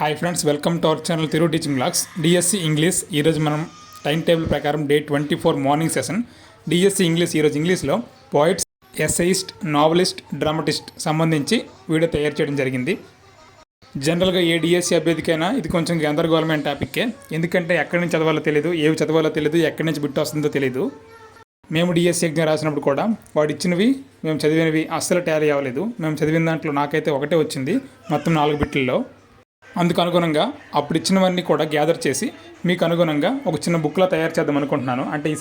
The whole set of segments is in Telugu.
Hi friends, welcome to our channel Telugu teaching blogs. DSC English ఈరోజు మనం టైం టేబుల్ ప్రకారం day 24 morning session. DSC English ఈరోజు ఇంగ్లీష్లో పోయిట్స్, ఎస్సైస్ట్, నావలిస్ట్, డ్రామటిస్ట్ సంబంధించి వీడియో తయారు చేయడం జరిగింది. జనరల్గా ఏ డిఎస్సి అభ్యర్థికైనా ఇది కొంచెం గందరగోళమైన టాపిక్కే. ఎందుకంటే ఎక్కడి నుంచి చదవాలో తెలియదు, ఏవి చదవాలో తెలియదు, ఎక్కడి నుంచి బిట్ వస్తుందో తెలియదు. మేము డిఎస్సి ఎగ్జామ్ రాసినప్పుడు కూడా వాడు ఇచ్చినవి మేము చదివినవి అస్సలు టాలీ అవ్వలేదు. మేము చదివిన దాంట్లో నాకైతే ఒకటే వచ్చింది మొత్తం 4 బిట్లలో. అందుకు అనుగుణంగా అప్పుడు ఇచ్చినవన్నీ కూడా గ్యాదర్ చేసి మీకు అనుగుణంగా ఒక చిన్న బుక్లా తయారు చేద్దాం అనుకుంటున్నాను. అంటే ఈ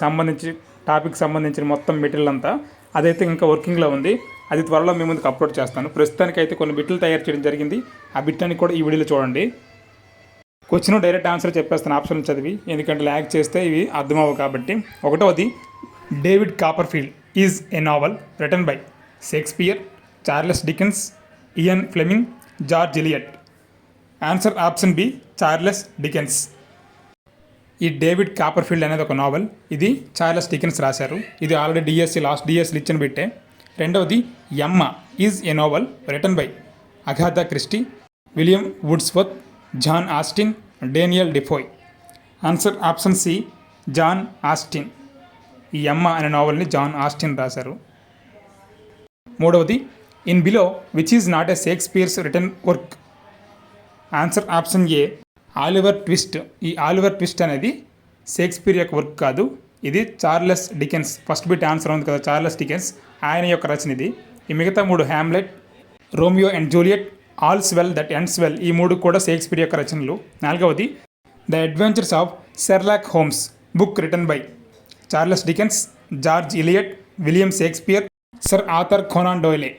టాపిక్ సంబంధించిన మొత్తం మెటీరియల్ అంతా అదైతే ఇంకా వర్కింగ్లో ఉంది. అది త్వరలో మీ ముందుకు అప్లోడ్ చేస్తాను. ప్రస్తుతానికైతే కొన్ని బిట్లు తయారు చేయడం జరిగింది. ఆ బిట్లని కూడా ఈ వీడియోలో చూడండి. క్వశ్చన్ డైరెక్ట్ ఆన్సర్ చెప్పేస్తాను ఆప్షన్ చదివి, ఎందుకంటే ల్యాగ్ చేస్తే ఇవి అర్థమవ్వవు కాబట్టి. ఒకటవది, David Copperfield is a novel written by Shakespeare, Charles Dickens, Ian Fleming, George Eliot. Answer option B, Charles Dickens. ఈ డేవిడ్ కాపర్ఫీల్డ్ అనేది ఒక నావల్. ఇది చార్లెస్ డికెన్స్ రాశారు. ఇది ఆల్రెడీ లాస్ట్ డిఎస్సిలో ఇచ్చిన బిట్టే. రెండవది, Emma is a novel written by Agatha Christie, William Wordsworth, Jane Austen, Daniel Defoe. Answer option C, Jane Austen. ఈ ఎమ్మా అనే నావల్ని జాన్ ఆస్టిన్ రాశారు. మూడవది, in below which is not a Shakespeare's written work. Answer option A, Oliver Twist. ఈ ఆలివర్ ట్విస్ట్ అనేది షేక్స్పియర్ యొక్క వర్క్ కాదు, ఇది Charles Dickens. First bit answer ఉంది కదా, చార్లెస్ డికెన్స్ ఆయన యొక్క రచన ఇది. ఈ మిగతా 3 Hamlet, Romeo and Juliet, all's well that ends well, ఈ 3 కూడా షేక్స్పియర్ యొక్క రచనలు. నాలుగవది, the adventures of Sherlock Holmes book written by Charles Dickens, George Eliot, William Shakespeare, sir Arthur Conan Doyle.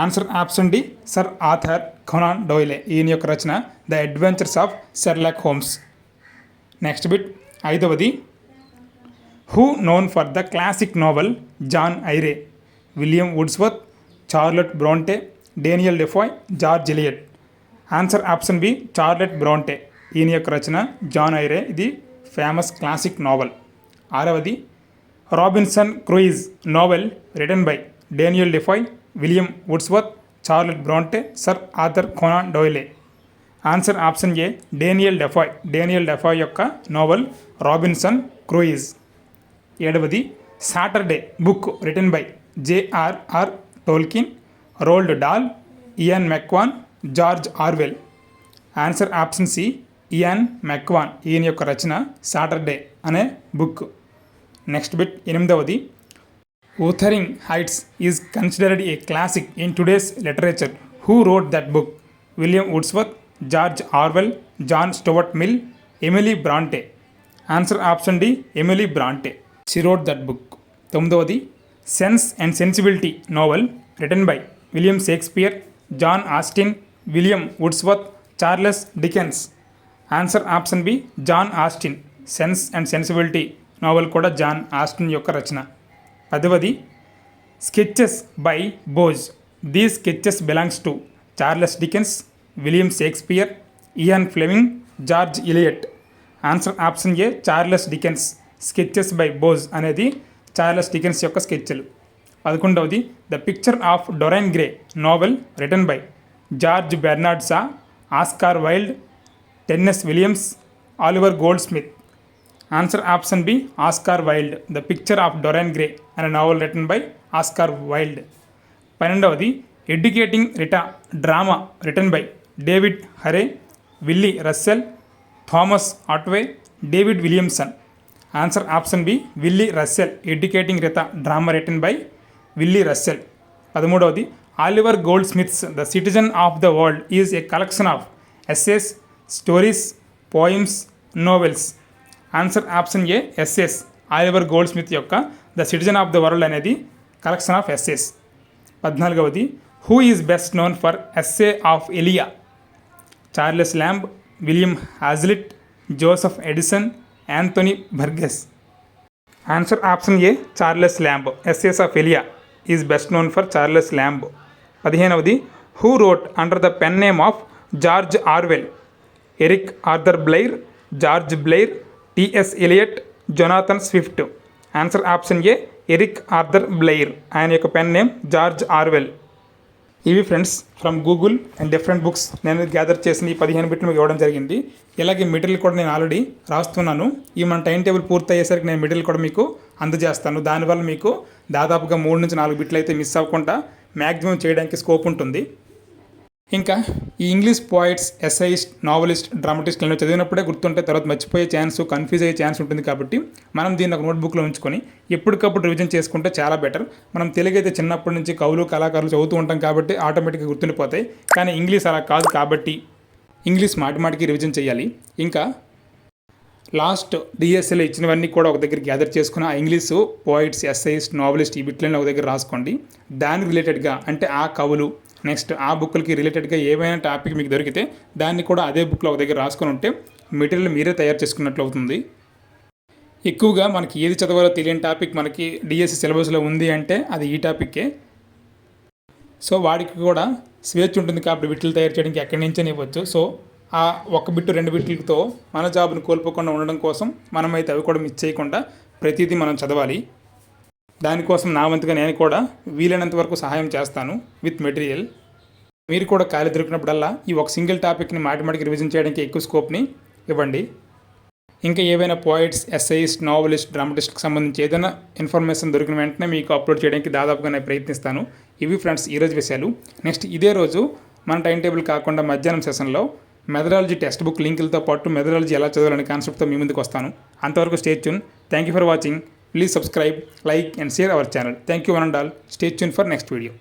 Answer option D, sir Arthur Conan Doyle. ఈయన యొక్క రచన the adventures of Sherlock Holmes. Next bit, ఐదవది, who known for the classic novel Jane Eyre, William Wordsworth, Charlotte Bronte, Daniel డెఫాయ్, George Eliot. Answer option B, Charlotte Bronte. ఈయన యొక్క రచన జాన్ ఐరే, ఇది ఫేమస్ క్లాసిక్ నావల్. ఆరవది, Robinson Crusoe novel written by Daniel Defoe, William Wordsworth, Charlotte Bronte, sir Arthur Conan Doyle. Answer option A, Daniel Defoe. Daniel Defoe యొక్క నావల్ రాబిన్సన్ క్రూయిజ్. ఏడవది, Saturday book written by JRR Tolkien, Roald Dahl, Ian McEwan, George Orwell. Answer option C, Ian McEwan. ఈయన యొక్క రచన సాటర్డే అనే బుక్. నెక్స్ట్ బిట్, ఎనిమిదవది, వుథరింగ్ Heights is considered a classic in today's literature. Who wrote that book? William Wordsworth, George Orwell, John Stuart Mill, Emily Bronte. Answer option D, Emily Bronte. She wrote that book. తొమ్మిదవది, sense and sensibility novel written by William Shakespeare, Jane Austen, William Wordsworth, Charles Dickens. Answer option B, Jane Austen. Sense and sensibility novel కూడా జాన్ ఆస్టిన్ యొక్క రచన. 10వది, sketches by Boz. These sketches belongs to Charles Dickens, William Shakespeare, Ian Fleming, George Eliot. Answer option A, Charles Dickens. Sketches by Boz అనేది చార్లెస్ డికెన్స్ యొక్క స్కెచ్లు. 11వది, the picture of Dorian Gray novel written by George Bernard Shaw, Oscar Wilde, Tennessee Williams, Oliver Goldsmith. Answer option B, Oscar Wilde. The picture of Dorian Gray అనే novel written by Oscar Wilde. 12వది, educating Rita drama written by David Hare, Willy Russell, Thomas Otway, David Williamson. Answer option B, Willy Russell. Educating Rita drama written by Willy Russell. 13వది, Oliver Goldsmith's the citizen of the world is a collection of essays, stories, poems, novels. Answer option A, essays. Oliver Goldsmith యొక్క the citizen of the world అనేది కలెక్షన్ ఆఫ్ ఎస్సేస్. 14వది, who is best known for essay of Elia. Charles Lamb, William Hazlitt, Joseph Addison, Anthony Burgess. Answer option A, Charles Lamb. Essays of Elia is best known for Charles Lamb. 15వది, who wrote under the pen name of George Orwell. Eric Arthur Blair, George Blair, TS Eliot, Jonathan Swift. Answer option A, Eric Arthur Blair. ఆయన యొక్క పెన్ నేమ్ జార్జ్ ఆర్వెల్. ఇవి friends from Google and different books నేను గ్యాదర్ చేసిన ఈ 15 బిట్లు మీకు ఇవ్వడం జరిగింది. ఇలాగే మెటీరియల్ కూడా నేను ఆల్రెడీ రాస్తున్నాను. ఈ మన టైం టేబుల్ పూర్తి అయ్యేసరికి నేను మెటీరియల్ కూడా మీకు అందజేస్తాను. దానివల్ల మీకు దాదాపుగా 3 నుంచి 4 బిట్లు అయితే మిస్ అవ్వకుండా మ్యాక్సిమం చేయడానికి స్కోప్ ఉంటుంది. ఇంకా ఈ ఇంగ్లీష్ పోయిట్స్, ఎస్ఐస్ట్, నావలిస్ట్, డ్రామటిస్ట్లను చదివినప్పుడే గుర్తుంటే తర్వాత మర్చిపోయే ఛాన్స్, కన్ఫ్యూజ్ అయ్యే ఛాన్స్ ఉంటుంది. కాబట్టి మనం దీన్ని ఒక నోట్బుక్లో ఉంచుకొని ఎప్పటికప్పుడు రివిజన్ చేసుకుంటే చాలా బెటర్. మనం తెలుగు అయితే చిన్నప్పటి నుంచి కవులు, కళాకారులు చదువుతూ ఉంటాం కాబట్టి ఆటోమేటిక్గా గుర్తుండిపోతాయి. కానీ ఇంగ్లీష్ అలా కాదు కాబట్టి ఇంగ్లీష్ మాటిమాటికి రివిజన్ చేయాలి. ఇంకా లాస్ట్ డిఎస్సిలో ఇచ్చినవన్నీ కూడా ఒక దగ్గర గ్యాదర్ చేసుకుని ఆ ఇంగ్లీషు పోయిట్స్, ఎస్ఐస్ట్, నావలిస్ట్ ఈ బిట్లని ఒక దగ్గర రాసుకోండి. దానికి రిలేటెడ్గా అంటే ఆ కవులు నెక్స్ట్ ఆ బుక్లకి రిలేటెడ్గా ఏవైనా టాపిక్ మీకు దొరికితే దాన్ని కూడా అదే బుక్లో ఒక దగ్గర రాసుకొని ఉంటే మెటీరియల్ మీరే తయారు చేసుకున్నట్లు అవుతుంది. ఎక్కువగా మనకి ఏది చదవాలో తెలియని టాపిక్ మనకి డిఎస్సి సిలబస్లో ఉంది అంటే అది ఈ టాపిక్కే. సో వాడికి కూడా స్వేచ్ఛ ఉంటుంది కాబట్టి బిట్లు తయారు చేయడానికి ఎక్కడి నుంచే ఇవ్వచ్చు. సో ఆ 1 బిట్టు 2 బిట్లతో మన జాబ్ని కోల్పోకుండా ఉండడం కోసం మనమైతే అవి కూడా మిస్ చేయకుండా ప్రతిదీ మనం చదవాలి. దానికోసం నా వంతుగా నేను కూడా వీలైనంత వరకు సహాయం చేస్తాను విత్ మెటీరియల్. మీరు కూడా ఖాళీ దొరికినప్పుడల్లా ఈ ఒక సింగిల్ టాపిక్ని మాటిమాటికి రివిజన్ చేయడానికి ఎక్కువ స్కోప్ని ఇవ్వండి. ఇంకా ఏవైనా పోయిట్స్, ఎస్ఐస్ట్, నావలిస్ట్, డ్రామటిస్ట్కి సంబంధించి ఏదైనా ఇన్ఫర్మేషన్ దొరికిన వెంటనే మీకు అప్లోడ్ చేయడానికి దాదాపుగా నేను ప్రయత్నిస్తాను. ఇవి ఫ్రెండ్స్ ఈరోజు విషయాలు. నెక్స్ట్ ఇదే రోజు మన టైం టేబుల్ కాకుండా మధ్యాహ్నం సెషన్లో మెథడాలజీ టెక్స్ట్ బుక్ లింకులతో పాటు మెథడాలజీ ఎలా చదవాలనే కాన్సెప్ట్తో మీ ముందుకు వస్తాను. అంతవరకు stay tune. Thank you for watching. Please subscribe, like and share our channel. Thank you one and all. Stay tuned for next video.